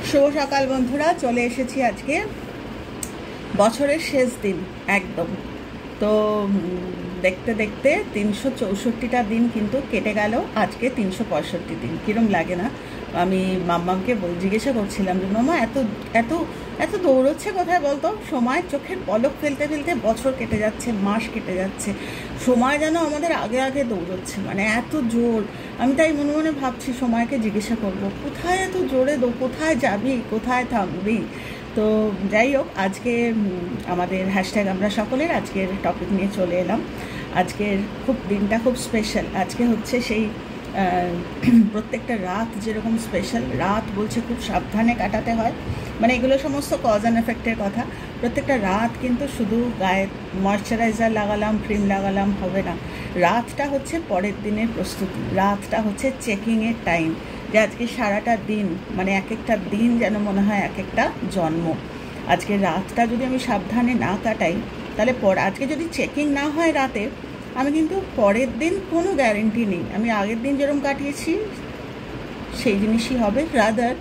শুভ সকাল বন্ধুরা, চলে এসেছি আজকে বছরের শেষ দিন একদম। তো দেখতে দেখতে 364টা দিন কিন্তু কেটে গেল, আজকে 365 দিন। কিরম লাগে না? আমি মাম্মাকে জিজ্ঞাসা করছিলাম যে মামা এত এত এত দৌড়চ্ছে কোথায় বলতো? সময় চোখের পলক ফেলতে ফেলতে বছর কেটে যাচ্ছে, মাস কেটে যাচ্ছে, সময় যেন আমাদের আগে আগে দৌড়চ্ছে, মানে এত জোর। আমি তাই মনে মনে ভাবছি, সময়কে জিজ্ঞাসা করব কোথায় এত জোরে কোথায় যাবি, কোথায় থামবি। তো যাই হোক, আজকে আমাদের হ্যাশট্যাগ আমরা সকলের আজকের টপিক নিয়ে চলে এলাম। আজকের দিনটা খুব স্পেশাল। আজকে হচ্ছে সেই প্রত্যেকটা রাত যেরকম স্পেশাল, রাত বলছে খুব সাবধানে কাটাতে হয়, মানে এগুলো সমস্ত কজ অ্যান্ড এফেক্টের কথা। প্রত্যেকটা রাত কিন্তু শুধু গায়ে ময়শ্চারাইজার লাগালাম, ক্রিম লাগালাম হবে না। রাতটা হচ্ছে পরের দিনের প্রস্তুতি, রাতটা হচ্ছে চেকিংয়ের টাইম, যে আজকে সারাটা দিন, মানে এক একটা দিন যেন মনে হয় এক একটা জন্ম। আজকে রাতটা যদি আমি সাবধানে না কাটাই, তাহলে আজকে যদি চেকিং না হয় রাতে, আমি কিন্তু পরের দিন কোনো গ্যারেন্টি নেই আমি আগের দিন যেরকম কাটিয়েছি সেই জিনিসই হবে, রাদার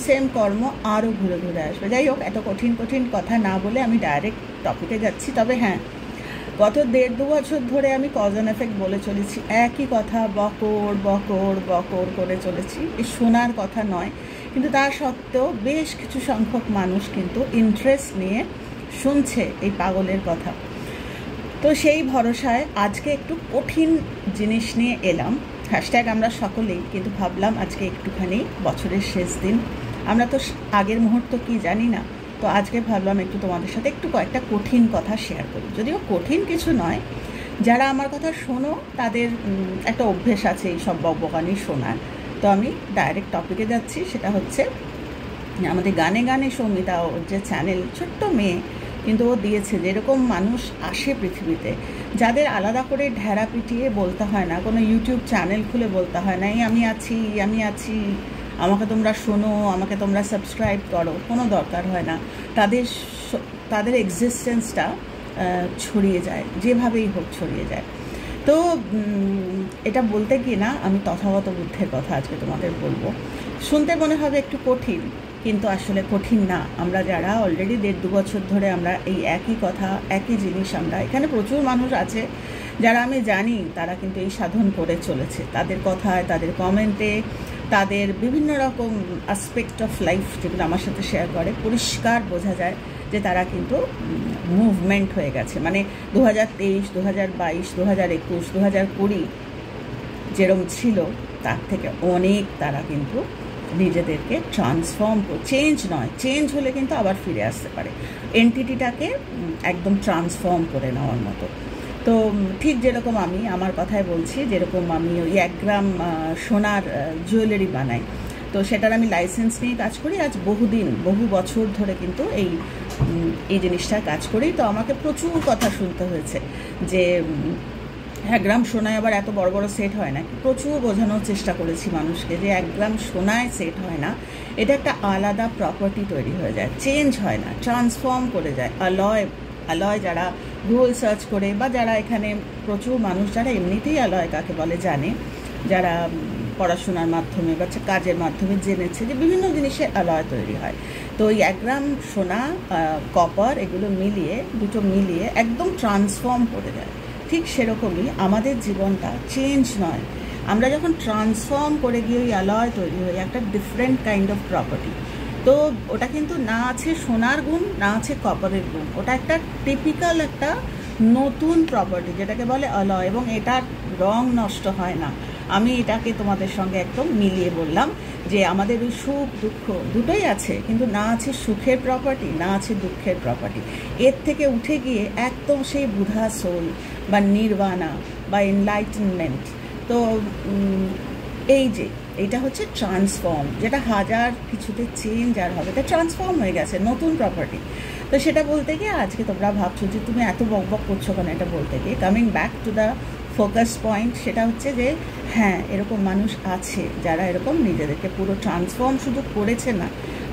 সেম কর্ম আরও ঘুরে ঘুরে আসবে। যাই হোক, এত কঠিন কঠিন কথা না বলে আমি ডাইরেক্ট টপিকে যাচ্ছি। তবে হ্যাঁ, গত 1.5-2 বছর ধরে আমি কজ অ্যান্ড এফেক্ট বলে চলেছি, একই কথা বকর বকর বকর করে চলেছি। এই শোনার কথা নয়, কিন্তু তা সত্ত্বেও বেশ কিছু সংখ্যক মানুষ কিন্তু ইন্টারেস্ট নিয়ে শুনছে এই পাগলের কথা। তো সেই ভরসায় আজকে একটু কঠিন জিনিস নিয়ে এলাম। হ্যাশট্যাগ আমরা সকলেই, কিন্তু ভাবলাম আজকে একটুখানি বছরের শেষ দিন, আমরা তো আগের মুহূর্ত কি জানি না। তো আজকে ভাবলাম একটু তোমাদের সাথে একটু কয়েকটা কঠিন কথা শেয়ার করি। যদিও কঠিন কিছু নয়, যারা আমার কথা শোনো তাদের একটা অভ্যেস আছে এই সব বকবকানি শোনার। তো আমি ডাইরেক্ট টপিকে যাচ্ছি, সেটা হচ্ছে আমাদের গানে গানে সৌমিতা, ওর যে চ্যানেল, ছোট্ট মেয়ে, কিন্তু ও দিয়েছে যেরকম মানুষ আসে পৃথিবীতে, যাদের আলাদা করে ঢেরা পিটিয়ে বলতে হয় না, কোনো ইউটিউব চ্যানেল খুলে বলতে হয় না এই আমি আছি, আমাকে তোমরা শোনো, আমাকে তোমরা সাবস্ক্রাইব করো, কোনো দরকার হয় না। তাদের এক্সিস্টেন্সটা ছড়িয়ে যায়, যেভাবেই হোক ছড়িয়ে যায়। তো এটা বলতে গিয়ে না আমি তথাগত বুদ্ধের কথা আজকে তোমাদের বলবো। শুনতে মনে হবে একটু কঠিন, কিন্তু আসলে কঠিন না। আমরা যারা অলরেডি 1.5-2 বছর ধরে আমরা এই একই কথা, একই জিনিস, আমরা এখানে প্রচুর মানুষ আছে যারা আমি জানি তারা কিন্তু এই সাধন করে চলেছে। তাদের কথায়, তাদের কমেন্টে, তাদের বিভিন্ন রকম অ্যাসপেক্ট অফ লাইফ যেগুলো আমার সাথে শেয়ার করে, পরিষ্কার বোঝা যায় যে তারা কিন্তু মুভমেন্ট হয়ে গেছে। মানে 2023, 2022, 2021, 2020 যেরকম ছিল তার থেকে অনেক তারা কিন্তু নিজেদেরকে ট্রান্সফর্ম চেঞ্জ হলে কিন্তু আবার ফিরে আসতে পারে, এন্টিটিটাকে একদম ট্রান্সফর্ম করে নেওয়ার মতো। তো ঠিক যেরকম আমি আমার কথায় বলছি, যেরকম আমি ওই 1 গ্রাম সোনার জুয়েলারি বানাই, তো সেটার আমি লাইসেন্স নিয়ে কাজ করি আজ বহু বছর ধরে কিন্তু এই জিনিসটার কাজ করি। তো আমাকে প্রচুর কথা শুনতে হয়েছে যে 1 গ্রাম সোনায় আবার এত বড় বড় সেট হয় না। প্রচুর বোঝানোর চেষ্টা করেছি মানুষকে যে 1 গ্রাম সোনায় সেট হয় না, এটা একটা আলাদা প্রপার্টি তৈরি হয়ে যায়, চেঞ্জ হয় না, ট্রান্সফর্ম করে যায়। অলয় যারা গুগল সার্চ করে, বা যারা এখানে প্রচুর মানুষ যারা এমনিতেই অলয় কাকে বলে জানে, যারা পড়াশোনার মাধ্যমে বা কাজের মাধ্যমে জেনেছে যে বিভিন্ন জিনিসে অলয় তৈরি হয়। তো ওই 1 গ্রাম সোনা, কপার, এগুলো দুটো মিলিয়ে একদম ট্রান্সফর্ম করে দেয়। ঠিক সেরকমই আমাদের জীবনটা চেঞ্জ নয়, আমরা যখন ট্রান্সফর্ম করে গিয়ে ওই অলয় তৈরি হই, একটা ডিফারেন্ট কাইন্ড অফ প্রপার্টি। তো ওটা কিন্তু না আছে সোনার গুণ, না আছে কপারের গুণ, ওটা একটা টিপিক্যাল একটা নতুন প্রপার্টি যেটাকে বলে অলয়, এবং এটার রং নষ্ট হয় না। আমি এটাকে তোমাদের সঙ্গে একদম মিলিয়ে বললাম যে আমাদের ওই সুখ দুঃখ দুটোই আছে, কিন্তু না আছে সুখের প্রপার্টি, না আছে দুঃখের প্রপার্টি। এর থেকে উঠে গিয়ে একদম সেই বুধা সোল বা নির্বাণা বা এনলাইটেনমেন্ট। তো এইটা হচ্ছে ট্রান্সফর্ম, যেটা হাজার কিছুতে চেঞ্জ আর হবে, এটা ট্রান্সফর্ম হয়ে গেছে, নতুন প্রপার্টি। তো সেটা বলতে গিয়ে আজকে তোমরা ভাবছো যে তুমি এত বকবক করছো কেন, এটা বলতে গিয়ে coming back to the focus point, সেটা হচ্ছে যে হ্যাঁ, এরকম মানুষ আছে যারা এরকম নিজেদেরকে পুরো ট্রান্সফর্ম শুধু করেছে না,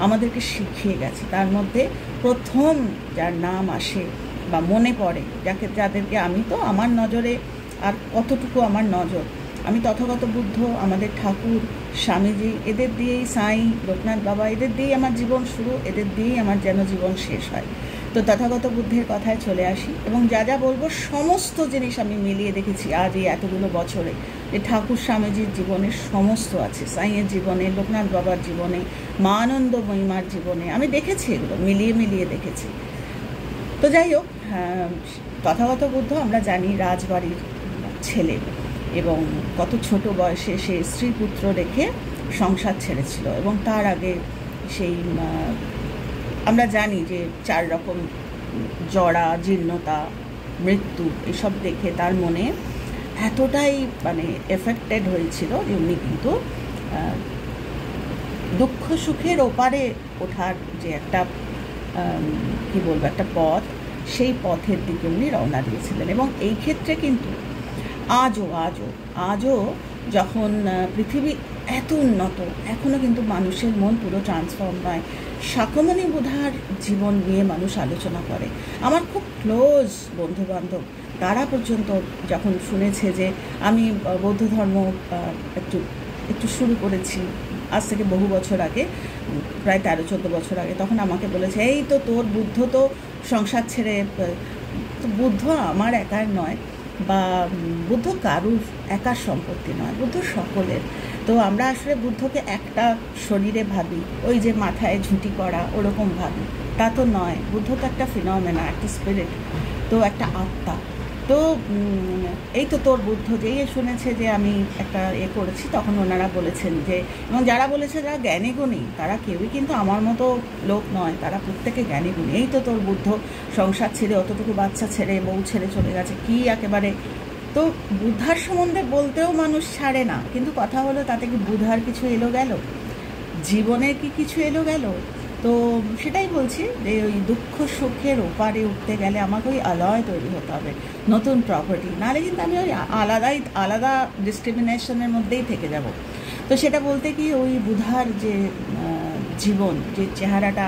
আমাদেরকে শিখিয়ে গেছে। তার মধ্যে প্রথম যার নাম আসে বা মনে পড়ে, যাদেরকে আমি তো আমার নজরে, আর কতটুকু আমার নজর, আমি তথাগত বুদ্ধ, আমাদের ঠাকুর, স্বামীজি, এদের দিয়েই, সাই, লোকনাথ বাবা, এদের দিয়েই আমার জীবন শুরু, এদের দিয়েই আমার যেন জীবন শেষ হয়। তো তথাগত বুদ্ধের কথায় চলে আসি, এবং যা যা বলবো সমস্ত জিনিস আমি মিলিয়ে দেখেছি আজ এই এতগুলো বছরে, যে ঠাকুর স্বামীজির জীবনে সমস্ত আছে, সাইয়ের জীবনে, লোকনাথ বাবার জীবনে, মা আনন্দ মহিমার জীবনে, আমি দেখেছি, এগুলো মিলিয়ে মিলিয়ে দেখেছি। তো যাই হোক, তথাগত বুদ্ধ আমরা জানি রাজবাড়ির ছেলে, এবং কত ছোট বয়সে সে স্ত্রী পুত্র রেখে সংসার ছেড়েছিল, এবং তার আগে সেই আমরা জানি যে 4 রকম জরা, জীর্ণতা, মৃত্যু, এসব দেখে তার মনে এতটাই মানে এফেক্টেড হয়েছিল যে উনি কিন্তু দুঃখ সুখের ওপারে ওঠার যে একটা কি বলবো, একটা পথ, সেই পথের দিকে উনি রওনা দিয়েছিলেন। এবং এই ক্ষেত্রে কিন্তু আজও যখন পৃথিবী এত উন্নত, এখনও কিন্তু মানুষের মন পুরো ট্রান্সফর্ম নয়। শাকমণি বুধার জীবন নিয়ে মানুষ আলোচনা করে। আমার খুব ক্লোজ বন্ধুবান্ধব, তারা পর্যন্ত যখন শুনেছে যে আমি বৌদ্ধ ধর্ম একটু শুরু করেছি আজ থেকে বহু বছর আগে, প্রায় 13-14 বছর আগে, তখন আমাকে বলেছে, এই তো তোর বুদ্ধ তো সংসার ছেড়ে, তো বুদ্ধ আমার একার নয়, বা বুদ্ধ কারুর একার সম্পত্তি নয়, বুদ্ধ সকলের। তো আমরা আসলে বুদ্ধকে একটা শরীরে ভাবি, ওই যে মাথায় ঝুঁটি করা ওরকম ভাবি, তা তো নয়। বুদ্ধ তো একটা ফিনোমেনা, একটা স্পিরিট, তো একটা আত্মা। তো এই তো তোর বুদ্ধ, যেই শুনেছে যে আমি একটা করেছি, তখন ওনারা বলেছেন যে, এবং যারা বলেছে যারা জ্ঞানী গুণী, তারা কেউই কিন্তু আমার মতো লোক নয়, তারা প্রত্যেকে জ্ঞানী গুণী। এই তো তোর বুদ্ধ সংসার ছেড়ে, অতটুকু বাচ্চা ছেড়ে, বউ ছেড়ে চলে গেছে, কি একেবারে। তো বুদ্ধার সম্বন্ধে বলতেও মানুষ ছাড়ে না, কিন্তু কথা হলো তাতে কি বুদ্ধার কিছু এলো গেল, জীবনের কি কিছু এলো গেল? তো সেটাই বলছি যে ওই দুঃখ সুখের ওপারে উঠতে গেলে আমাকে ওই আলয় তৈরি হতে হবে, নতুন প্রপার্টি, নাহলে কিন্তু আমি ওই আলাদা ডিসক্রিমিনেশনের মধ্যেই থেকে যাব। তো সেটা বলতে কি, ওই বুধার যে জীবন, যে চেহারাটা,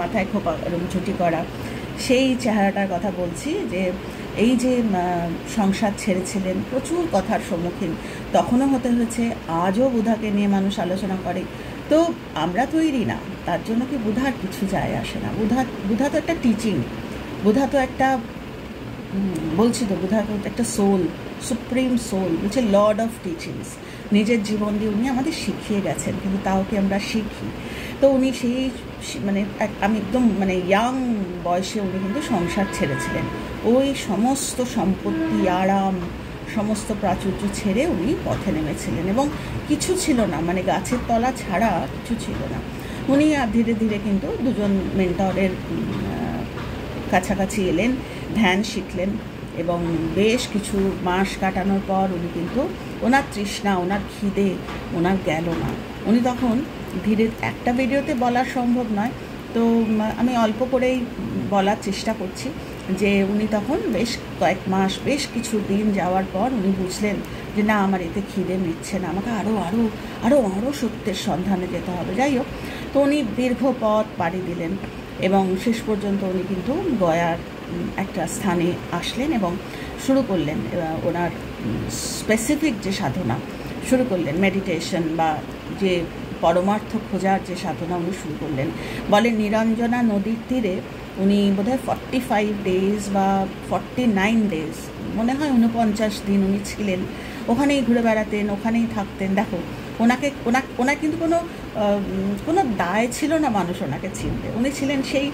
মাথায় খোপা এবং ছুটি করা, সেই চেহারাটার কথা বলছি। যে এই যে সংসার ছেড়েছিলেন, প্রচুর কথার সম্মুখীন তখনও হতে হয়েছে, আজও বুধাকে নিয়ে মানুষ আলোচনা করে। তো আমরা তৈরি না, তার জন্য কি বুধার কিছু যায় আসে না। বুধা তো একটা টিচিং, বুধা তো একটা, বলছি তো, বুধা তো একটা সোল, সুপ্রিম সোল, বলছে লর্ড অফ টিচিংস। নিজের জীবন দিয়ে উনি আমাদের শিখিয়ে গেছেন, কিন্তু তাও কি আমরা শিখি? তো উনি সেই মানে আমি একদম মানে ইয়াং বয়সে উনি কিন্তু সংসার ছেড়েছিলেন, ওই সমস্ত সম্পত্তি, আরাম, সমস্ত প্রাচুর্য ছেড়ে উনি পথে নেমেছিলেন, এবং কিছু ছিল না, মানে গাছের তলা ছাড়া কিছু ছিল না। উনি ধীরে ধীরে কিন্তু দুজন মেন্টরের কাছাকাছি এলেন, ধ্যান শিখলেন, এবং বেশ কিছু মাস কাটানোর পর উনি কিন্তু ওনার তৃষ্ণা, ওনার খিদে ওনার গেল না। উনি তখন ধীরে, একটা ভিডিওতে বলা সম্ভব নয়, তো আমি অল্প করেই বলার চেষ্টা করছি, যে উনি তখন বেশ কয়েক মাস, বেশ কিছু দিন যাওয়ার পর উনি বুঝলেন যে না, আমার এতে খিদে মিটছে না, আমাকে আরও সত্যের সন্ধানে যেতে হবে। যাই হোক, তো উনি দীর্ঘ পথ পাড়ি দিলেন, এবং শেষ পর্যন্ত উনি কিন্তু গয়ার একটা স্থানে আসলেন এবং শুরু করলেন ওনার স্পেসিফিক যে সাধনা শুরু করলেন, মেডিটেশন বা যে পরমার্থ খোঁজার যে সাধনা উনি শুরু করলেন। বলেন নিরঞ্জনা নদীর তীরে উনি বোধহয় 45 ডেজ বা 49 ডেজ, মনে হয় 49 দিন উনি ছিলেন, ওখানেই ঘুরে বেড়াতেন, ওখানেই থাকতেন। দেখো, ওনার কিন্তু কোনো দায় ছিল না মানুষ ওনাকে চিনতে। উনি ছিলেন সেই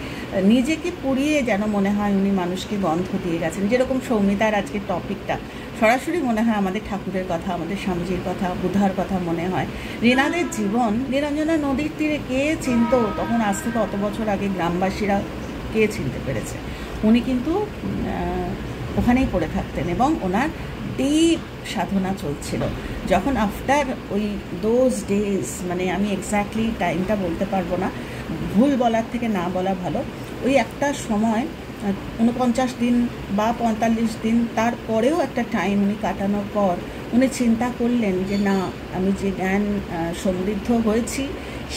নিজেকে পুড়িয়ে, যেন মনে হয় উনি মানুষকে গন্ধ দিয়ে গেছেন। যেরকম সৌমিতার আজকের টপিকটা, সরাসরি মনে হয় আমাদের ঠাকুরের কথা, আমাদের স্বামীজির কথা, বুধার কথা মনে হয়। রেনাদের জীবন, নিরঞ্জনা নদীর তীরে কে চিনত তখন? আজ থেকে অত বছর আগে গ্রামবাসীরা কে চিনতে পেরেছে? উনি কিন্তু ওখানেই পড়ে থাকতেন, এবং ওনার ডিপ সাধনা চলছিল। যখন আফটার ওই দোজ ডেজ, মানে আমি এক্স্যাক্টলি টাইমটা বলতে পারবো না, ভুল বলার থেকে না বলা ভালো, ওই একটা সময় 49 দিন বা 45 দিন, তারপরেও একটা টাইম উনি কাটানোর পর উনি চিন্তা করলেন যে না, আমি যে জ্ঞান সমৃদ্ধ হয়েছি,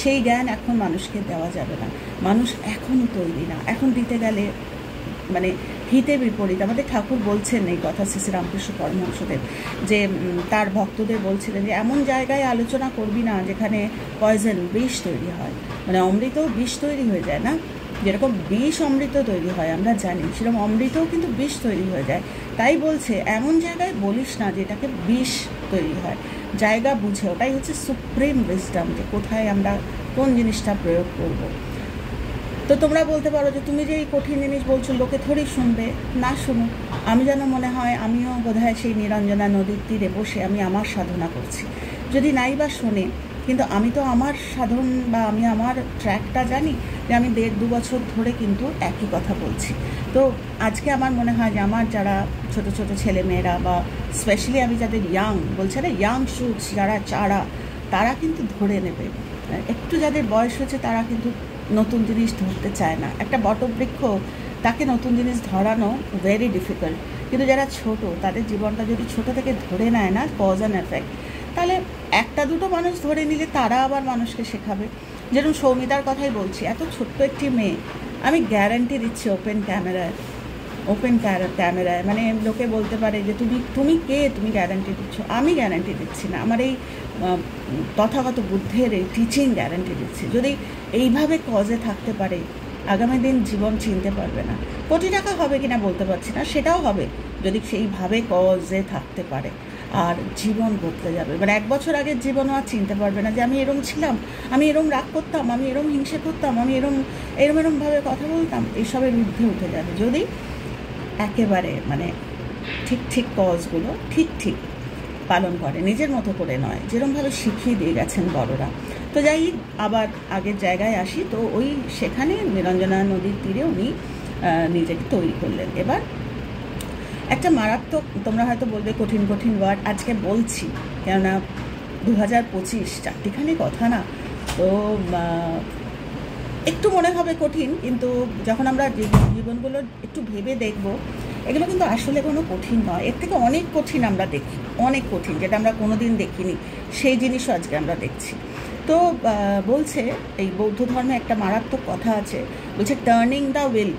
সেই জ্ঞান এখন মানুষকে দেওয়া যাবে না, মানুষ এখনও তৈরি না, এখন দিতে গেলে মানে হিতে বিপরীত। আমাদের ঠাকুর বলছেন এই কথা শ্রী শ্রী রামকৃষ্ণ পরমহংসদেব, যে তার ভক্তদের বলছিলেন যে এমন জায়গায় আলোচনা করবি না যেখানে পয়জন, বিষ তৈরি হয়, মানে অমৃত বিষ তৈরি হয়ে যায় না, যেরকম বিষ অমৃত তৈরি হয় আমরা জানি, সেরকম অমৃতও কিন্তু বিষ তৈরি হয়ে যায়। তাই বলছে এমন জায়গায় বলিস না যেটাকে বিষ তৈরি হয়, জায়গা বুঝে। ওটাই হচ্ছে সুপ্রিম উইজডম, যে কোথায় আমরা কোন জিনিসটা প্রয়োগ করব। তো তোমরা বলতে পারো যে তুমি যে এই কঠিন জিনিস বলছো লোকে থোড়ি শুনবে, না শুনো। আমি যেন মনে হয় আমিও বোধহয় সেই নিরঞ্জনা নদীর তীরে বসে আমি আমার সাধনা করছি, যদি নাই বা শোনে, কিন্তু আমি তো আমার সাধন বা আমি আমার ট্র্যাকটা জানি, যে আমি 1.5-2 বছর ধরে কিন্তু একই কথা বলছি। তো আজকে আমার মনে হয় যে আমার যারা ছোট ছোট ছেলেমেয়েরা, বা স্পেশালি আমি যাদের ইয়াং, বলছে না ইয়াং শুটস যারা চারা, তারা কিন্তু ধরে নেবে। একটু যাদের বয়স হচ্ছে তারা কিন্তু নতুন জিনিস ধরতে চায় না। একটা বটবৃক্ষ, তাকে নতুন জিনিস ধরানো ভেরি ডিফিকাল্ট, কিন্তু যারা ছোট, তাদের জীবনটা যদি ছোট থেকে ধরে নেয় না, কজ অ্যান্ড এফেক্ট, তাহলে 1-2 মানুষ ধরে নিলে তারা আবার মানুষকে শেখাবে। যেরকম সৌমিতার কথাই বলছি, এত ছোট্ট একটি মেয়ে, আমি গ্যারান্টি দিচ্ছি ওপেন ক্যামেরায়, মানে লোকে বলতে পারে যে তুমি কে, তুমি গ্যারান্টি দিচ্ছ। আমি গ্যারান্টি দিচ্ছি না, আমার এই তথাগত বুদ্ধের এই টিচিং গ্যারান্টি দিচ্ছি। যদি এইভাবে কজে থাকতে পারে, আগামী দিন জীবন চিনতে পারবে না। কোটি টাকা হবে কিনা বলতে পারছি না, সেটাও হবে যদি সেইভাবে কজে থাকতে পারে, আর জীবন বদলে যাবে। মানে 1 বছর আগের জীবনও আর চিনতে পারবে না যে আমি এরম ছিলাম, আমি এরম রাগ করতাম, আমি এরম হিংসে করতাম, আমি এরমভাবে কথা বলতাম, এইসবের ঊর্ধ্বে উঠে যাবে যদি একেবারে মানে ঠিক কজগুলো ঠিক পালন করে, নিজের মতো করে নয়, যেরমভাবে শিখিয়ে দিয়ে গেছেন বড়রা। তো যাই আবার আগের জায়গায় আসি, তো ওই সেখানে নিরঞ্জনা নদীর তীরে উনি নিজেকে তৈরি করলেন। এবার একটা মারাত্মক, তোমরা হয়তো বলবে কঠিন ওয়ার্ড আজকে বলছি, কেননা 2025, চারটিখানি কথা না, তো একটু মনে হবে কঠিন, কিন্তু যখন আমরা জীবনগুলো একটু ভেবে দেখব, এগুলো কিন্তু আসলে কোনো কঠিন নয়, এর থেকে অনেক কঠিন আমরা দেখি, অনেক কঠিন, যেটা আমরা কোনোদিন দেখিনি, সেই জিনিসও আজকে আমরা দেখছি। তো বলছে এই বৌদ্ধ ধর্মে একটা মারাত্মক কথা আছে, বলছে টার্নিং দ্য হুইল।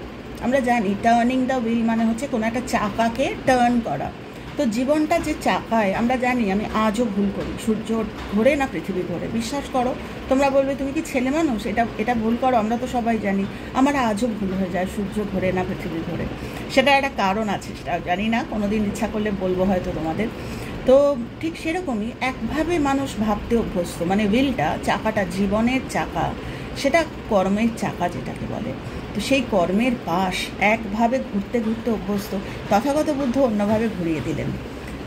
আমরা জানি টার্নিং দ্য হুইল মানে হচ্ছে কোনো একটা চাকাকে টার্ন করা। তো জীবনটা যে চাকায়, আমরা জানি, আমি আজও ভুল করি, সূর্য ঘোরে না পৃথিবী ঘোরে, বিশ্বাস করো। তোমরা বলবে তুমি কি ছেলে মানুষ, এটা ভুল করো, আমরা তো সবাই জানি। আমার আজও ভুল হয়ে যায়, সূর্য ঘোরে না পৃথিবী ঘোরে। সেটা একটা কারণ আছে, সেটা জানি না, কোনোদিন ইচ্ছা করলে বলবো হয়তো তোমাদের। তো ঠিক সেরকমই একভাবে মানুষ ভাবতে অভ্যস্ত, মানে হুইলটা, চাকাটা, জীবনের চাকা, সেটা কর্মের চাকা যেটাকে বলে। তো সেই কর্মের পাশ একভাবে ঘুরতে অভ্যস্ত, তথাগত বুদ্ধ অন্যভাবে ঘুরিয়ে দিলেন।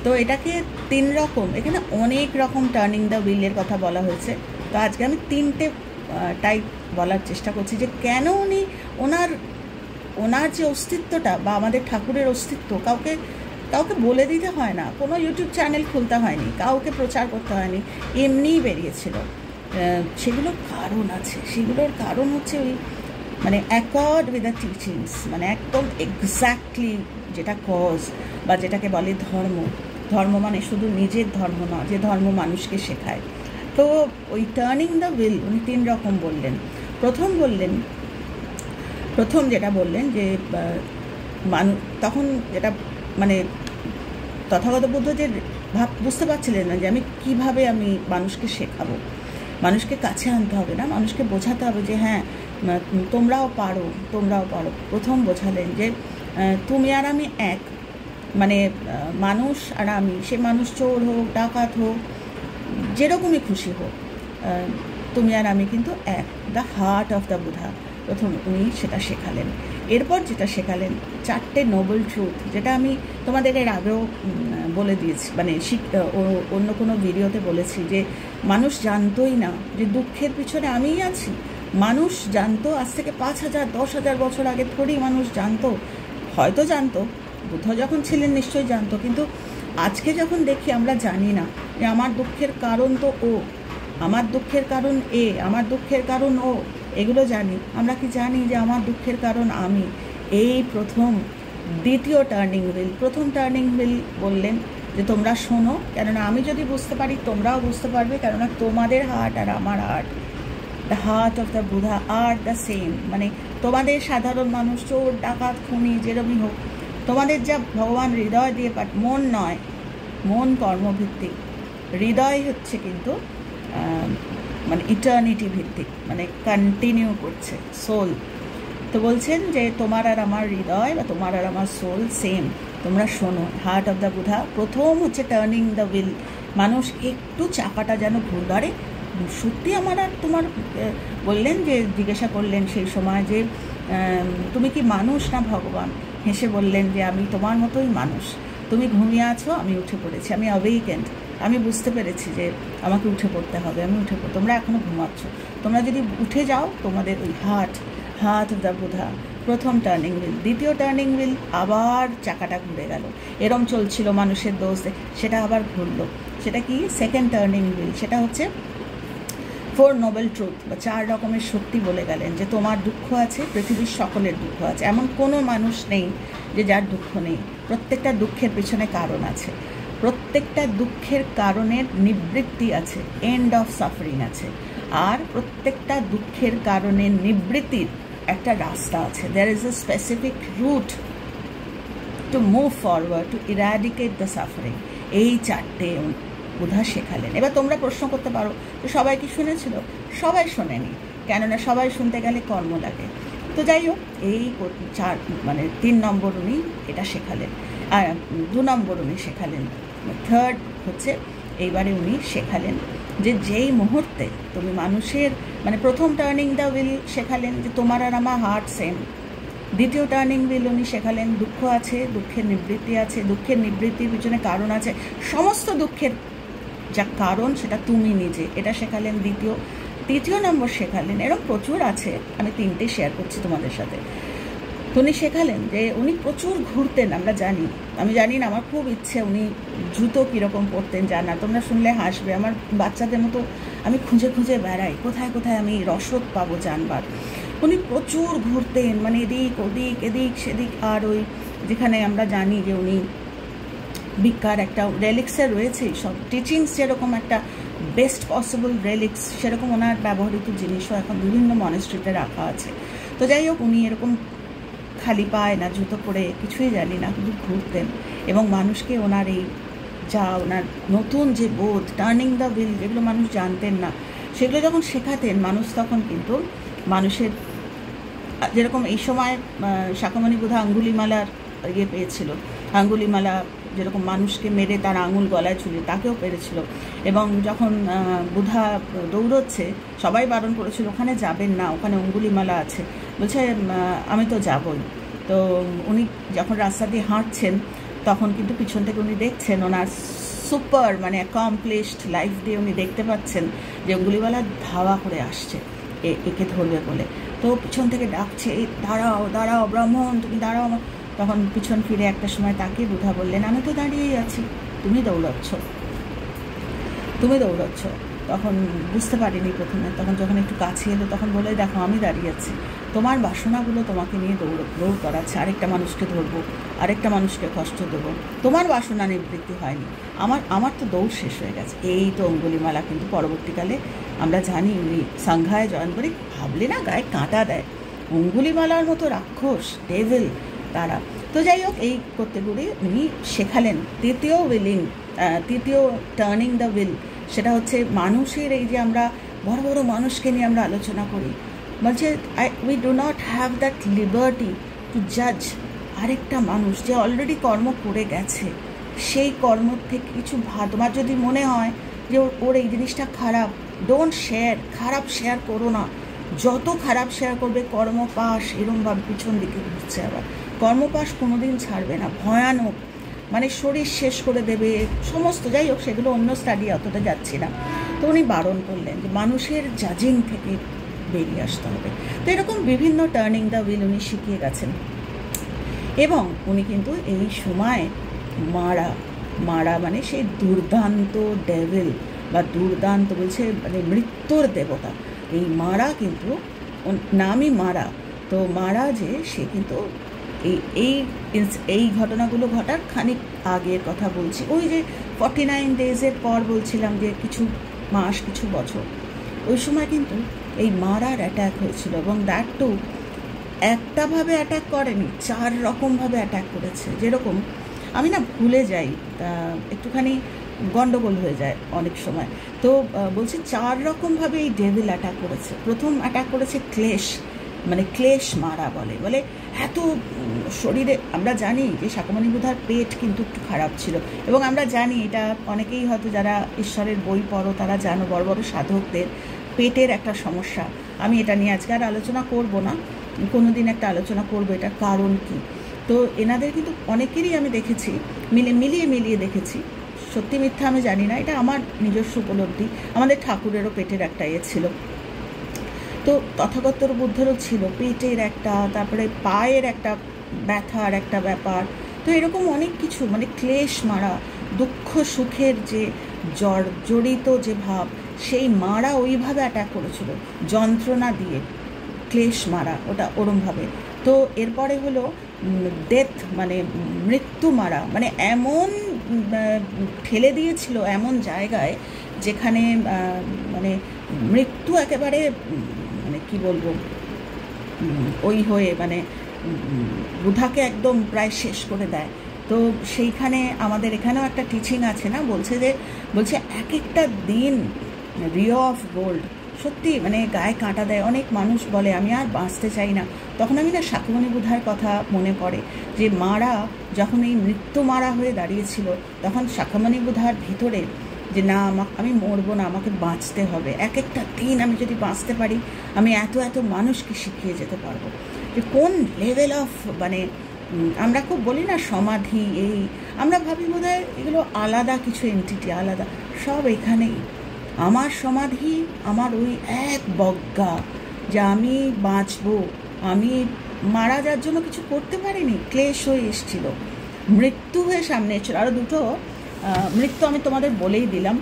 তো এটাকে 3 রকম, এখানে অনেক রকম টার্নিং দ্য হুইলের কথা বলা হয়েছে। তো আজকে আমি 3টে টাইপ বলার চেষ্টা করছি, যে কেন উনি ওনার যে অস্তিত্বটা, বা আমাদের ঠাকুরের অস্তিত্ব কাউকে বলে দিতে হয় না, কোনো ইউটিউব চ্যানেল খুলতে হয়নি, কাউকে প্রচার করতে হয়নি, এমনিই বেরিয়েছিল। সেগুলোর কারণ আছে, সেগুলোর কারণ হচ্ছে ওই মানে অ্যাকর্ড উইথ দ্য টিচিংস, মানে একদম এক্স্যাক্টলি যেটা কজ, বা যেটাকে বলে ধর্ম মানে শুধু নিজের ধর্ম নয়, যে ধর্ম মানুষকে শেখায়। তো ওই টার্নিং দ্য হুইল উনি 3 রকম বললেন। প্রথম যেটা বললেন যে তখন যেটা মানে তথাগত বুদ্ধ যে বুঝতে পারছিলেন না যে আমি কিভাবে আমি মানুষকে শেখাবো, মানুষকে কাছে আনতে হবে না, মানুষকে বোঝাতে হবে যে হ্যাঁ তোমরাও পারো। প্রথম বোঝালেন যে তুমি আর আমি এক, মানে মানুষ আর আমি, সে মানুষ চোর হোক, ডাকাত হোক, যেরকমই খুশি হোক, তুমি আর আমি কিন্তু এক। The heart of the Buddha, প্রথম উনি সেটা শেখালেন। এরপর যেটা শেখালেন 4টে নোবেল ট্রুথ, যেটা আমি তোমাদের এর আগেও বলে দিয়েছি, মানে অন্য কোনো ভিডিওতে বলেছি, যে মানুষ জানতোই না যে দুঃখের পিছনে আমিই আছি। মানুষ জানতো আজ থেকে 5,000-10,000 বছর আগে থোড়ি মানুষ জানতো, হয়তো জানতো, বুদ্ধ যখন ছিলেন নিশ্চয়ই জানতো, কিন্তু আজকে যখন দেখি আমরা জানি না যে আমার দুঃখের কারণ তো ও, আমার দুঃখের কারণ এ, আমার দুঃখের কারণ ও, এগুলো জানি। আমরা কি জানি যে আমার দুঃখের কারণ আমি? এই প্রথম দ্বিতীয় টার্নিং হুইল। প্রথম টার্নিং হুইল বললেন যে তোমরা শোনো, কেননা আমি যদি বুঝতে পারি তোমরাও বুঝতে পারবে, কেননা তোমাদের হার্ট আর আমার heart, the heart of the Buddha are the same, মানে তোমাদের সাধারণ মানুষ, চোর ডাকাত খুনি যেরকমই হোক, তোমাদের যা ভগবান হৃদয় দিয়ে মন নয়, মন কর্মভিত্তিক, হৃদয় হচ্ছে কিন্তু মানে ইটার্নিটি ভিত্তিক, মানে কন্টিনিউ করছে সোল। তো বলছেন যে তোমার আর আমার হৃদয় বা তোমার আর আমার সোল সেম, তোমরা শোনো। হার্ট অফ দ্য বুধা প্রথম হচ্ছে টার্নিং দ্য হুইল, মানুষ একটু চাকাটা যেন ভুল ধরে। সত্যি আমার আর তোমার বললেন যে জিজ্ঞাসা করলেন সেই সময় যে তুমি কি মানুষ না ভগবান? হেসে বললেন যে আমি তোমার মতোই মানুষ, তুমি ঘুমিয়ে আছো, আমি উঠে পড়েছি, আমি অ্যাওয়েকেন্ড, আমি বুঝতে পেরেছি যে আমাকে উঠে পড়তে হবে, আমি উঠে পড়ি, তোমরা এখনও ঘুমাচ্ছ, তোমরা যদি উঠে যাও তোমাদের ওই হার্ট অফ দ্য বুধা প্রথম টার্নিং হুইল। দ্বিতীয় টার্নিং হুইল আবার চাকাটা ঘুরে গেল, এরম চলছিল মানুষের দোষ, সেটা আবার ঘুরলো। সেটা কি? সেকেন্ড টার্নিং হুইল, সেটা হচ্ছে 4 নোবেল ট্রুথ বা 4 রকমের সত্যি বলে গেলেন যে তোমার দুঃখ আছে, পৃথিবীর সকলের দুঃখ আছে, এমন কোনো মানুষ নেই যে যার দুঃখ নেই। প্রত্যেকটা দুঃখের পেছনে কারণ আছে, প্রত্যেকটা দুঃখের কারণের নিবৃত্তি আছে, এন্ড অফ সাফারিং আছে, আর প্রত্যেকটা দুঃখের কারণের নিবৃত্তির একটা রাস্তা আছে। There is a specific route to move forward, to eradicate the suffering. এই 4টে বুধা শেখালেন। এবার তোমরা প্রশ্ন করতে পারো যে সবাই কি শুনেছিল? সবাই শোনেনি, কেননা সবাই শুনতে গেলে কর্ম লাগে। তো যাই হোক, এই 3 নম্বর উনি এটা শেখালেন, আর 2 নম্বর উনি শেখালেন। থার্ড হচ্ছে এইবারে উনি শেখালেন যে যেই মুহূর্তে তুমি মানুষের মানে প্রথম টার্নিং দ্য হুইল শেখালেন যে তোমার আর আমার হার্ট সেম। দ্বিতীয় টার্নিং হুইল উনি শেখালেন দুঃখ আছে, দুঃখের নিবৃত্তি আছে, দুঃখের নিবৃত্তির পিছনে কারণ আছে, সমস্ত দুঃখের যা কারণ সেটা তুমি নিজে, এটা শেখালেন তৃতীয় নম্বর শেখালেন। এরকম প্রচুর আছে, আমি 3টে শেয়ার করছি তোমাদের সাথে। উনি শেখালেন যে উনি প্রচুর ঘুরতেন, আমরা জানি, আমি জানি না, আমার খুব ইচ্ছে উনি জুতো কীরকম পরতেন জানা, তোমরা শুনলে হাসবে। আমার বাচ্চাদের মতো আমি খুঁজে খুঁজে বেড়াই কোথায় কোথায় আমি রসদ পাবো জানবার। উনি প্রচুর ঘুরতেন, মানে এদিক ওদিক, এদিক সেদিক। আর ওই যেখানে আমরা জানি যে উনি ভিক্ষার একটা রেলিক্সে রয়েছে, সব টিচিংস যেরকম একটা বেস্ট পসিবল রেলিক্স, সেরকম ওনার ব্যবহৃত জিনিসও এখন বিভিন্ন মনেস্ট্রিতে রাখা আছে। তো যাই হোক, উনি এরকম খালি পায় না, জুতো পরে, কিছুই জানি না, কিন্তু ঘুরতেন এবং মানুষকে ওনার এই যা ওনার নতুন যে বোধ, টার্নিং দ্য হুইল, যেগুলো মানুষ জানতেন না, সেগুলো যখন শেখাতেন মানুষ, তখন কিন্তু মানুষের যেরকম এই সময় শাখামণি বুধা আঙ্গুলিমালার পেয়েছিল, আঙ্গুলিমালা যেরকম মানুষকে মেরে তার আঙুল গলায় ঝুলিয়ে তাকেও পেরেছিল। এবং যখন বুধা দৌড়চ্ছে, সবাই বারণ করেছিল ওখানে যাবেন না, ওখানে অঙ্গুলিমালা আছে, বলছে আমি তো যাবই। তো উনি যখন রাস্তা দিয়ে হাঁটছেন, তখন কিন্তু পিছন থেকে উনি দেখছেন ওনার সুপার মানে অ্যাকমপ্লিশড লাইফ দিয়ে উনি দেখতে পাচ্ছেন যে অঙ্গুলিমালা ধাওয়া করে আসছে একে ধরবে বলে। তো পিছন থেকে ডাকছে, দাঁড়াও দাঁড়াও ব্রাহ্মণ, তুমি দাঁড়াও। তখন পিছন ফিরে একটা সময় তাকে বুধা বললেন, আমি তো দাঁড়িয়েই আছি, তুমি দৌড়াচ্ছ। তখন বুঝতে পারিনি প্রথমে, তখন যখন একটু কাছে এলো তখন বলে, দেখো আমি দাঁড়িয়ে আছি, তোমার বাসনাগুলো তোমাকে নিয়ে দৌড় করাচ্ছে, আরেকটা মানুষকে ধরবো, আরেকটা মানুষকে কষ্ট দেবো, তোমার বাসনা নিবৃত্তি হয়নি, আমার তো দৌড় শেষ হয়ে গেছে। এই তো অঙ্গুলিমালা কিন্তু পরবর্তীকালে আমরা জানি উনি সাংঘায় জয়েন করে, ভাবলে না গায়ে কাঁটা দেয়, অঙ্গুলিমালার মতো রাক্ষস, ডেভিল তারা। তো যাই হোক, এই করতে গিয়ে উনি শেখালেন তৃতীয় টার্নিং দ্য হুইল, সেটা হচ্ছে মানুষের এই যে আমরা বড় বড় মানুষকে নিয়ে আমরা আলোচনা করি, বলছে we do not have that liberty two জাজ আরেকটা মানুষ যে অলরেডি কর্ম করে গেছে, সেই কর্ম থেকে কিছু তোমার যদি মনে হয় যে ওর এই জিনিসটা খারাপ, ডোন্ট শেয়ার, খারাপ শেয়ার করো না। যত খারাপ শেয়ার করবে কর্মপাশ এরমভাবে পিছন দিকে ঘুরছে, আবার কর্মপাশ কোনোদিন ছাড়বে না, ভয়ানক, মানে শরীর শেষ করে দেবে সমস্ত। যাই হোক, সেগুলো অন্য স্টাডি অতটা যাচ্ছি না। তো উনি বারণ করলেন যে মানুষের জাজিং থেকে বেরিয়ে আসতে হবে। তো এরকম বিভিন্ন টার্নিং দ্য হুইল উনি শিখিয়ে গেছেন। এবং উনি কিন্তু এই সময় মারা মানে সেই দুর্দান্ত ডেভিল বা দুর্দান্ত বলছে মানে মৃত্যুর দেবতা, এই মারা কিন্তু নামই মারা। তো মারা যে সে কিন্তু এই ঘটনাগুলো ঘটার খানিক আগের কথা বলছি, ওই যে 49 ডেজের পর বলছিলাম যে কিছু মাস কিছু বছর, ওই সময় কিন্তু এই মারার অ্যাট্যাক হয়েছিল। এবং দ্যাট টু একটাভাবে অ্যাটাক করেনি, 4 রকমভাবে অ্যাটাক করেছে। যেরকম আমি না ভুলে যাই, একটুখানি গন্ডগোল হয়ে যায় অনেক সময়। তো বলছি 4 রকমভাবে এই ডেভিল অ্যাটাক করেছে। প্রথম অ্যাটাক করেছে ক্লেশ, মানে ক্লেশ মারা বলে এত শরীরে। আমরা জানি যে শাকমণি বুধার পেট কিন্তু একটু খারাপ ছিল, এবং আমরা জানি এটা অনেকেই হয়তো যারা ঈশ্বরের বই পড়ো তারা জানো, বড় বড় সাধকদের পেটের একটা সমস্যা। আমি এটা নিয়ে আজকে আর আলোচনা করব না, কোনো দিন একটা আলোচনা করবো এটা কারণ কি। তো এনাদের কিন্তু অনেকেরই আমি দেখেছি, মিলিয়ে দেখেছি, সত্যি মিথ্যা আমি জানি না, এটা আমার নিজস্ব উপলব্ধি। আমাদের ঠাকুরেরও পেটের একটা ছিল, তো তথাগতর বুদ্ধেরও ছিল পেটের একটা, তারপরে পায়ের একটা ব্যথার একটা ব্যাপার। তো এরকম অনেক কিছু, মানে ক্লেশ মারা, দুঃখ সুখের যে জড়িত যে ভাব, সেই মারা ওইভাবে অ্যাটাক করেছিল, যন্ত্রণা দিয়ে ক্লেশ মারা, ওটা ওরমভাবে। তো এরপরে হলো ডেথ, মানে মৃত্যু মারা, মানে এমন ঠেলে দিয়েছিল এমন জায়গায় যেখানে মানে মৃত্যু একেবারে, মানে কি বলবো, ওই হয়ে মানে বুধাকে একদম প্রায় শেষ করে দেয়। তো সেইখানে আমাদের এখানেও একটা টিচিং আছে না, বলছে এক একটা দিন রিও অফ গোল্ড, সত্যি মানে গায়ে কাঁটা দেয়। অনেক মানুষ বলে আমি আর বাঁচতে চাই না, তখন আমি না শাকমণি বুধার কথা মনে পড়ে, যে মারা যখন এই মৃত্যু মারা হয়ে দাঁড়িয়েছিল, তখন শাকমণি বুধার ভিতরে যে না আমি মরবো না, আমাকে বাঁচতে হবে, এক একটা দিন আমি যদি বাঁচতে পারি আমি এত মানুষকে শিখিয়ে যেতে পারবো। যে কোন লেভেল অফ, মানে আমরা খুব বলি না সমাধি, এই আমরা ভাবি বোধহয় এগুলো আলাদা কিছু এন্টিটি, আলাদা, সব এখানেই। আমার সমাধি আমার ওই এক বজ্ঞা, যে আমি বাঁচবো, আমি মারা যাওয়ার জন্য কিছু করতে পারিনি, ক্লেশ হয়ে এসেছিল, মৃত্যু হয়ে সামনে এসেছিল। আরও দুটো মৃত্যু আমি তোমাদের বলেই দিলাম,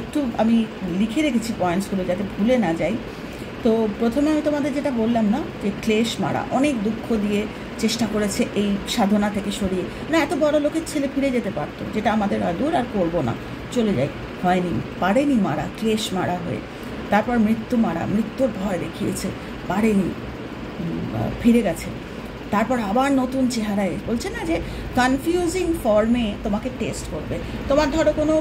একটু আমি লিখে রেখেছি পয়েন্টসগুলো যাতে ভুলে না যাই। তো প্রথমে আমি তোমাদের যেটা বললাম না, যে ক্লেশ মারা, অনেক দুঃখ দিয়ে চেষ্টা করেছে এই সাধনা থেকে সরিয়ে, না এত বড় লোকের ছেলে ফিরে যেতে পারতো, যেটা আমাদের দূর আর করবো না, চলে যাই, হয়নি, পারেনি মারা, ক্লেশ মারা হয়ে। তারপর মৃত্যু মারা, মৃত্যুর ভয় দেখিয়েছে, পারেনি, ফিরে গেছে। তারপর আবার নতুন চেহারায়, বলছে না যে কনফিউজিং ফর্মে তোমাকে টেস্ট করবে। তোমার ধরো কোনো,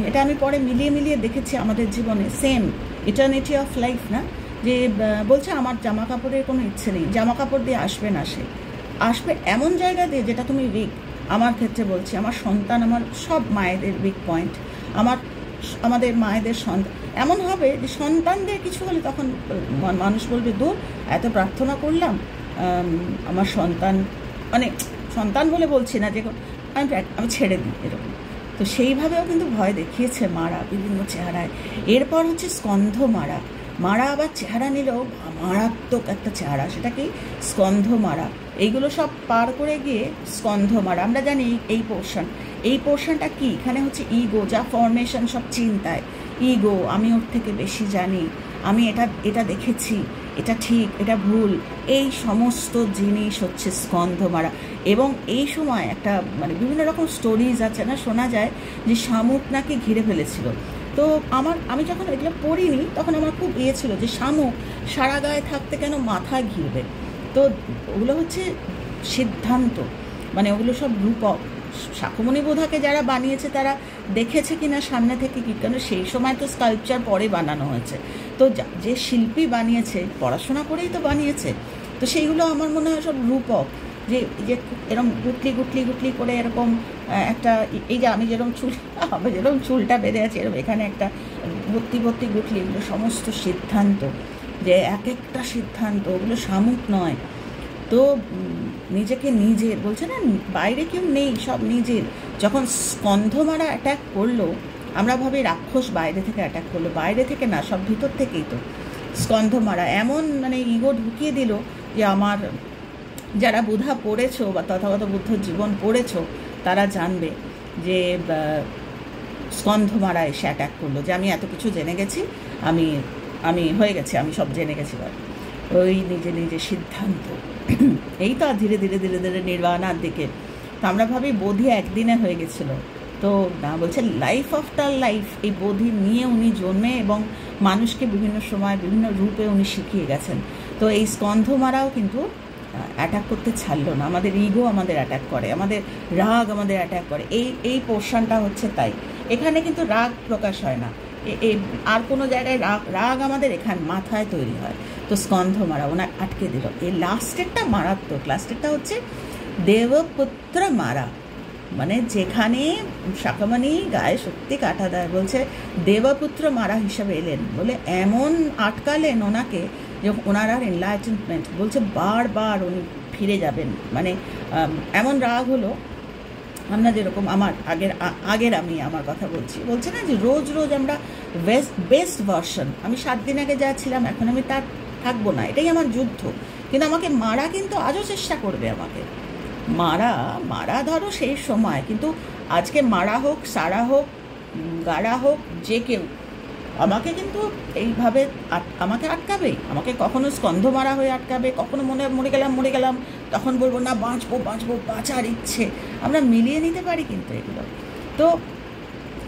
এটা আমি পরে মিলিয়ে দেখেছি আমাদের জীবনে, সেম ইটার্নিটি অফ লাইফ না, যে বলছে আমার জামা কাপড়ের কোনো ইচ্ছে নেই, জামা কাপড় দিয়ে আসবে না, সে আসবে এমন জায়গা দিয়ে যেটা তুমি উইক। আমার ক্ষেত্রে বলছি, আমার সন্তান, আমার সব মায়েদের উইক পয়েন্ট, আমাদের মায়েদের সন্তান এমন হবে যে সন্তানদের কিছু হলে তখন মানুষ বলবে দূর, এত প্রার্থনা করলাম, আমার সন্তান, মানে সন্তান বলে বলছি না, যে আমি ছেড়ে দিই, এরকম। তো সেইভাবেও কিন্তু ভয় দেখিয়েছে মারা বিভিন্ন চেহারায়। এরপর হচ্ছে স্কন্ধ মারা, মারা আবার চেহারা নিলেও মারাত্মক একটা চেহারা, সেটা কি স্কন্ধ মারা। এইগুলো সব পার করে গিয়ে স্কন্ধ মারা, আমরা জানি এই পোর্শনটা কি, এখানে হচ্ছে ইগো, যা ফরমেশন সব চিন্তায়, ইগো, আমি ওর থেকে বেশি জানি, আমি এটা দেখেছি, এটা ঠিক, এটা ভুল, এই সমস্ত জিনিস হচ্ছে স্কন্ধ মারা। এবং এই সময় একটা, মানে বিভিন্ন রকম স্টোরিজ আছে না, শোনা যায় যে শামুক নাকি ঘিরে ফেলেছিল। তো আমি যখন এগুলো পড়িনি তখন আমার খুব ছিল যে শামুক সারা গায়ে থাকতে কেন মাথায় ঘিরবে। তো ওগুলো হচ্ছে সিদ্ধান্ত, মানে ওগুলো সব রূপক। শাকমণি বোধাকে যারা বানিয়েছে তারা দেখেছে কিনা সামনে থেকে কি, কেন সেই সময় তো স্কাল্পচার পরে বানানো হয়েছে, তো যে শিল্পী বানিয়েছে পড়াশোনা করেই তো বানিয়েছে। তো সেইগুলো আমার মনে হয় সব রূপক, যে এরকম গুটলি করে এরকম একটা, এই যে আমি যেরকম চুলটা বেঁধে আছে, এরকম এখানে একটা ভর্তি গুটলি, এগুলো সমস্ত সিদ্ধান্ত, যে এক একটা সিদ্ধান্ত, ওগুলো শামুক নয়। তো নিজেকে নিজের, বলছে না বাইরে কেউ নেই, সব নিজের। যখন স্কন্ধ মারা অ্যাটাক করলো, আমরা ভাবি রাক্ষস বাইরে থেকে অ্যাটাক করলো, বাইরে থেকে না, সব ভিতর থেকেই তো স্কন্ধ মারা। এমন মানে ইগো ঢুকিয়ে দিল যে আমার, যারা বুধা পড়েছো বা তথাগত বুদ্ধর জীবন পড়েছো তারা জানবে যে স্কন্ধ মারা এসে অ্যাটাক করলো, যে আমি এত কিছু জেনে গেছি, আমি হয়ে গেছে, আমি সব জেনে গেছি, ওই নিজে সিদ্ধান্ত। এই তো ধীরে ধীরে নির্বাণার দিকে। তো আমরা ভাবি বোধি একদিনে হয়ে গেছিল, তো না, বলছে লাইফ আফটার লাইফ এই বোধি নিয়ে উনি জন্মে এবং মানুষকে বিভিন্ন সময় বিভিন্ন রূপে উনি শিখিয়ে গেছেন। তো এই স্কন্ধমারাও কিন্তু অ্যাটাক করতে ছাড়লো না। আমাদের ইগো আমাদের অ্যাটাক করে, আমাদের রাগ আমাদের অ্যাটাক করে। এই পোর্শনটা হচ্ছে তাই। এখানে কিন্তু রাগ প্রকাশ হয় না, আর কোনো জায়গায় রাগ আমাদের এখানে মাথায় তৈরি হয়। তো স্কন্ধমারা ওনার আটকে দিল। এই লাস্টেরটা মারাত্মক। লাস্টেরটা হচ্ছে দেবপুত্র মারা, মানে যেখানে শাকামণি গায়ে সত্যি কাটা দেয়, বলছে দেবপুত্র মারা হিসাবে এলেন, বলে এমন আটকালেন ওনাকে যে ওনার আর এনলাইটেনমেন্ট, বলছে বারবার উনি ফিরে যাবেন। মানে এমন রাগ হলো, আমরা যেরকম আগের আমি আমার কথা বলছে না যে রোজ রোজ আমরা বেস্ট ভার্সন, আমি 7 দিন আগে যা ছিলাম এখন আমি তার থাকবো না, এটাই আমার যুদ্ধ। কিন্তু আমাকে মারা কিন্তু আজও চেষ্টা করবে, আমাকে মারা ধরো সেই সময়, কিন্তু আজকে মারা হোক, সারা হোক, গাড়া হোক, যে কেউ আমাকে কিন্তু এইভাবে আমাকে আটকাবেই। আমাকে কখনো স্কন্ধ মারা হয়ে আটকাবে, কখনো মরে গেলাম, তখন বলবো না বাঁচবো, বাঁচার ইচ্ছে। আমরা মিলিয়ে নিতে পারি কিন্তু এগুলো। তো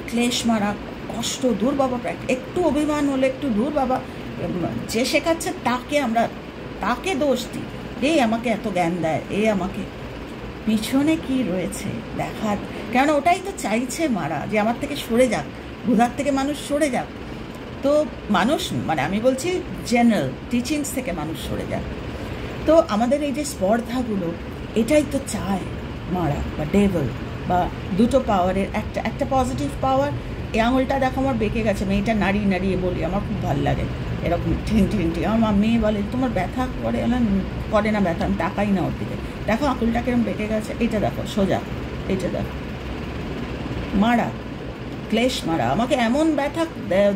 ক্লেশ মারা, কষ্ট, দূর বাবা, একটু অভিমান হলে একটু দূর বাবা, যে শেখাচ্ছে তাকে দোষ দিই, আমাকে এত জ্ঞান দেয়, আমাকে পিছনে কি রয়েছে দেখার, কেন ওটাই তো চাইছে মারা, যে আমার থেকে সরে যাক, বুধার থেকে মানুষ সরে যাক। তো মানুষ, মানে আমি বলছি জেনারেল টিচিংস থেকে মানুষ সরে যাক। তো আমাদের এই যে স্পর্ধাগুলো, এটাই তো চায় মারা বা ডেভিল, বা দুটো পাওয়ারের একটা পজিটিভ পাওয়ার। এই আঙুলটা দেখো আমার বেঁকে গেছে, মেয়েটা নাড়িয়ে বলি, আমার খুব ভালো লাগে এরকম ঠিন। আমার মেয়ে বলে তোমার ব্যথা করে না ব্যথা, আমি তাকাই না ওর দিকে, দেখো আঙুলটা কিরম বেঁকে গেছে, এটা দেখো সোজা, এটা দেখো। মারা, ক্লেশ মারা, আমাকে এমন ব্যথা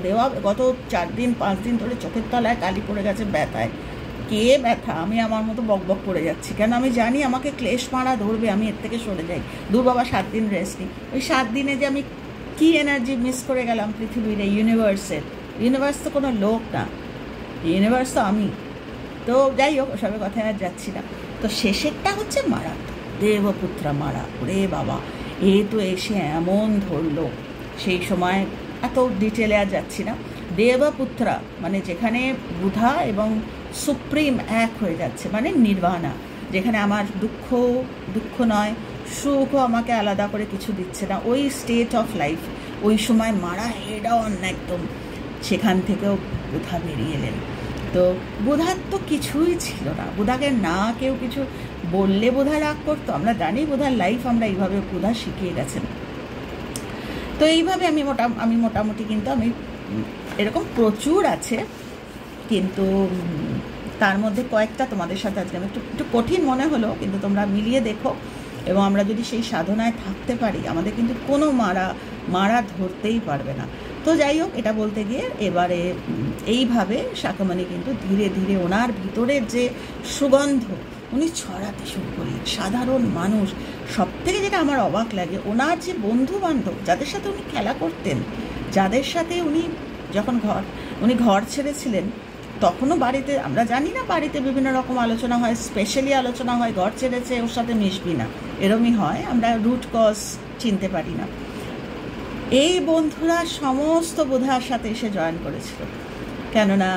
দেওয়া, গত 4 দিন 5 দিন ধরে চোখের তলায় কালি পড়ে গেছে ব্যথায়। কে ব্যথা, আমি আমার মতো বকবক করে যাচ্ছি, কেন আমি জানি আমাকে ক্লেশ মারা ধরবে, আমি এর থেকে সরে যাই। দূর বাবা, 7 দিন রেস্ট নিই। ওই 7 দিনে যে আমি কি এনার্জি মিস করে গেলাম পৃথিবীর, ইউনিভার্স তো কোনো লোক না, ইউনিভার্স তো আমি। তো যাই হোক, ওসবের কথায় আর যাচ্ছি না। তো শেষেরটা হচ্ছে মারা, দেবপুত্রা মারা। ওরে বাবা, এ তো এসে এমন ধরলো, সেই সময় এত ডিটেলে আর যাচ্ছি না। দেবপুত্রা মানে যেখানে বুধা এবং সুপ্রিম এক হয়ে যাচ্ছে, মানে নির্বাণা, যেখানে আমার দুঃখ নয়, সুখও আমাকে আলাদা করে কিছু দিচ্ছে না, ওই স্টেট অফ লাইফ। ওই সময় মারা হেড অন একদম, সেখান থেকেও বুধা বেরিয়ে এলেন। তো বুধার তো কিছুই ছিল না, বুধাকে না কেউ কিছু বললে বুধা রাগ করতো। আমরা জানি বুধার লাইফ, আমরা এইভাবে বুধা শিখিয়ে গেছেন। তো এইভাবে আমি মোটামুটি কিন্তু আমি এরকম প্রচুর আছে, কিন্তু তার মধ্যে কয়েকটা তোমাদের সাথে আজকে আমি একটু কঠিন মনে হলো, কিন্তু তোমরা মিলিয়ে দেখো। এবং আমরা যদি সেই সাধনায় থাকতে পারি, আমাদের কিন্তু কোনো মারা ধরতেই পারবে না। তো যাই হোক, এটা বলতে গিয়ে এবারে এইভাবে শাকামণি কিন্তু ধীরে ধীরে ওনার ভিতরের যে সুগন্ধ উনি ছড়াতে শুরু করলেন। সাধারণ মানুষ, সব থেকে যেটা আমার অবাক লাগে, ওনার যে বন্ধু বান্ধব যাদের সাথে উনি খেলা করতেন, যাদের সাথে উনি যখন উনি ঘর ছেড়েছিলেন, তখনও বাড়িতে, আমরা জানি না বাড়িতে বিভিন্ন রকম আলোচনা হয়, স্পেশালি আলোচনা হয় ঘর ছেড়েছে ওর সাথে মিশবি না, এরমই হয়, আমরা রুট কজ চিনতে পারি না। এই বন্ধুরা সমস্ত বুধার সাথে এসে জয়েন করেছিল, কেননা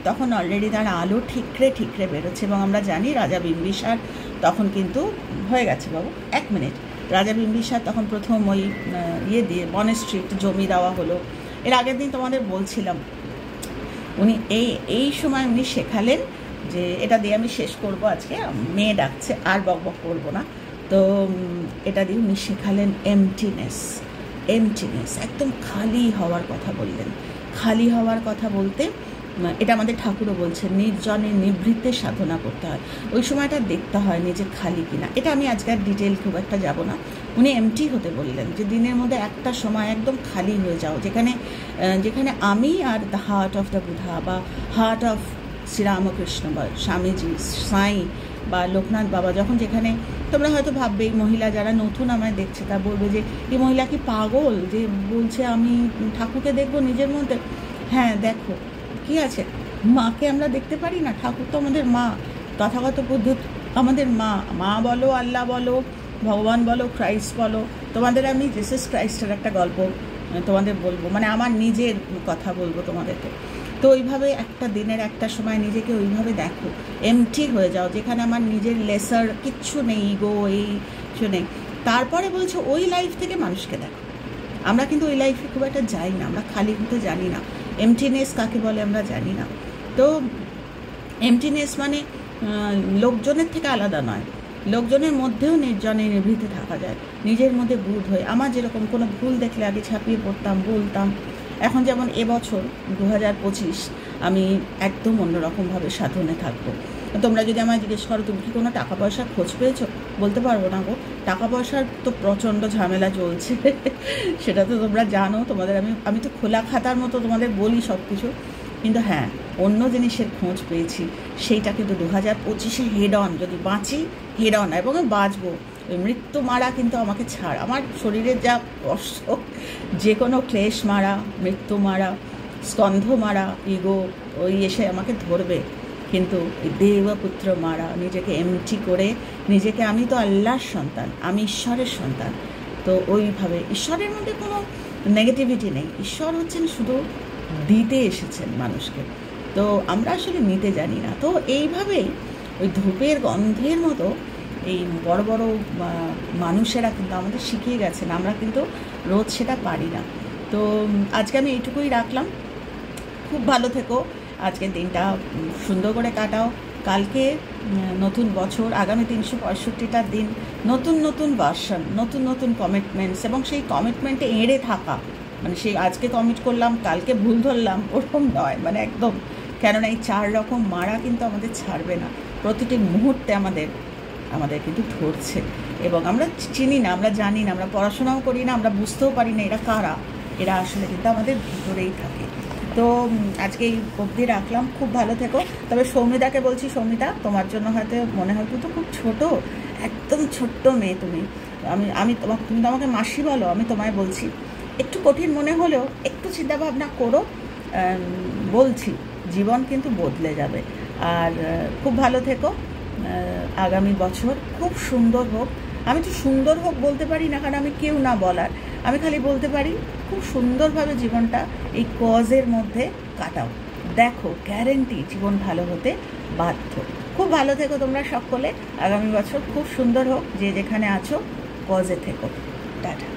তখন অলরেডি তার আলো ঠিকরে বেরোচ্ছে। এবং আমরা জানি রাজা বিম্বিসার তখন কিন্তু হয়ে গেছে, বাবু 1 মিনিট, রাজা বিম্বিসার তখন প্রথম ওই দিয়ে বনস্ট্রিট জমি দেওয়া হলো। এর আগের দিন তোমাদের বলছিলাম, উনি এই সময় উনি শেখালেন যে, এটা দিয়ে আমি শেষ করব আজকে, মেয়ে ডাকছে, আর বকবক করবো না। তো এটা দিয়ে উনি শেখালেন এমটিনেস, একদম খালি হওয়ার কথা বললেন। খালি হওয়ার কথা বলতে, এটা আমাদের ঠাকুরও বলছেন, নির্জনে নিভৃতে সাধনা করতে হয়। ওই সময়টা দেখতে হয় নিজে খালি কিনা। এটা আমি আজকের ডিটেল খুব একটা যাব না। উনি এমটি হতে বললেন, যে দিনের মধ্যে একটা সময় একদম খালি হয়ে যাও, যেখানে আমি আর the heart of the Buddha, বা হার্ট অফ শ্রীরামকৃষ্ণ, বা স্বামীজি, সাই, বা লোকনাথ বাবা, যেখানে তোমরা হয়তো ভাববে, এই মহিলা যারা নতুন আমায় দেখছে তা বলবে যে এই মহিলা কি পাগল, যে বলছে আমি ঠাকুরকে দেখবো নিজের মধ্যে। হ্যাঁ, দেখো কি আছে, মাকে আমরা দেখতে পারি না? ঠাকুর তো আমাদের মা, তথাগত বুদ্ধ আমাদের মা বলো, আল্লাহ বলো, ভগবান বলো, ক্রাইস্ট বলো। তোমাদের আমি জিসাস ক্রাইস্টের একটা গল্প তোমাদের বলবো, মানে আমার নিজের কথা বলবো তোমাদেরকে। তো ওইভাবে একটা দিনের একটা সময় নিজেকে ওইভাবে দেখো, এমটি হয়ে যাও, যেখানে আমার নিজের লেসার কিচ্ছু নেই, ইগো এই কিছু নেই। তারপরে বলছো ওই লাইফ থেকে মানুষকে দেখো। আমরা কিন্তু ওই লাইফে খুব একটা যাই না, আমরা খালি হতে জানি না, এমটিনেস কাকে বলে আমরা জানি না। তো এমটিনেস মানে লোকজনের থেকে আলাদা নয়, লোকজনের মধ্যেও নির্জনে নিভৃতে থাকা যায়, নিজের মধ্যে বোধ হয়ে। আমার যেরকম কোনো ভুল দেখলে আগে ছাপিয়ে পড়তাম, বলতাম। এখন যেমন এবছর 2025 আমি একদম অন্যরকমভাবে সাধনে থাকবো। তোমরা যদি আমায় জিজ্ঞেস করো তুমি কি কোনো টাকা পয়সার খোঁজ পেয়েছো, বলতে পারবো না গো। টাকা পয়সার তো প্রচণ্ড ঝামেলা চলছে সেটা তো তোমরা জানো। তোমাদের আমি তো খোলা খাতার মতো তোমাদের বলি সব কিছু, কিন্তু হ্যাঁ, অন্য জিনিসের খোঁজ পেয়েছি। সেইটা কিন্তু 2025 হেড অন, যদি বাঁচি হেড অন, এবং বাঁচবো। ওই মৃত্যু মারা কিন্তু আমাকে ছাড়, আমার শরীরের যা কষ্ট, যে কোনো ক্লেশ মারা, মৃত্যু মারা, স্কন্ধ মারা, ইগো ওই এসে আমাকে ধরবে, কিন্তু ওই দেবপুত্র মারা, নিজেকে এমটি করে, নিজেকে আমি তো আল্লাহর সন্তান, আমি ঈশ্বরের সন্তান। তো ওইভাবে ঈশ্বরের মধ্যে কোনো নেগেটিভিটি নেই, ঈশ্বর হচ্ছেন শুধু দিতে এসেছেন মানুষকে, তো আমরা আসলে নিতে জানি না। তো এইভাবেই ওই ধূপের গন্ধের মতো এই বড় বড় মানুষেরা কিন্তু আমাদের শিখিয়ে গেছেন, আমরা কিন্তু রোজ সেটা পারি না। তো আজকে আমি এইটুকুই রাখলাম। খুব ভালো থেকো, আজকের দিনটা সুন্দর করে কাটাও। কালকে নতুন বছর, আগামী 365টা দিন, নতুন নতুন ভার্সন, নতুন নতুন কমিটমেন্টস, এবং সেই কমিটমেন্টে এড়ে থাকা, মানে সেই আজকে কমিট করলাম কালকে ভুল ধরলাম ওরকম নয়, মানে একদম। কেননা এই 4 রকম মারা কিন্তু আমাদের ছাড়বে না, প্রতিটি মুহূর্তে আমাদের কিন্তু ধরছে, এবং আমরা চিনি না, আমরা জানি না, আমরা পড়াশোনাও করি না, আমরা বুঝতেও পারি না এরা কারা, এরা আসলে কিন্তু আমাদের ভিতরেই থাকে। তো আজকে এই অবধি রাখলাম, খুব ভালো থেকো। তবে সৌমিতাকে বলছি, সৌমিতা তোমার জন্য হয়তো মনে হয় তুই তো খুব ছোট, একদম ছোট্ট মেয়ে তুমি, আমি তুমি তো আমাকে মাসি বলো, আমি তোমায় বলছি একটু কঠিন মনে হলেও একটু চিন্তাভাবনা করো, বলছি জীবন কিন্তু বদলে যাবে। আর খুব ভালো থেকো, আগামী বছর খুব সুন্দর হোক। আমি তো সুন্দর হোক বলতে পারি না, কারণ আমি কেউ না বলার, আমি খালি বলতে পারি খুব সুন্দরভাবে জীবনটা এই কজের মধ্যে কাটাও, দেখো গ্যারেন্টি জীবন ভালো হতে বাধ্য। খুব ভালো থেকো তোমরা সকলে, আগামী বছর খুব সুন্দর হোক, যে যেখানে আছো কজে থেকো। টাটা।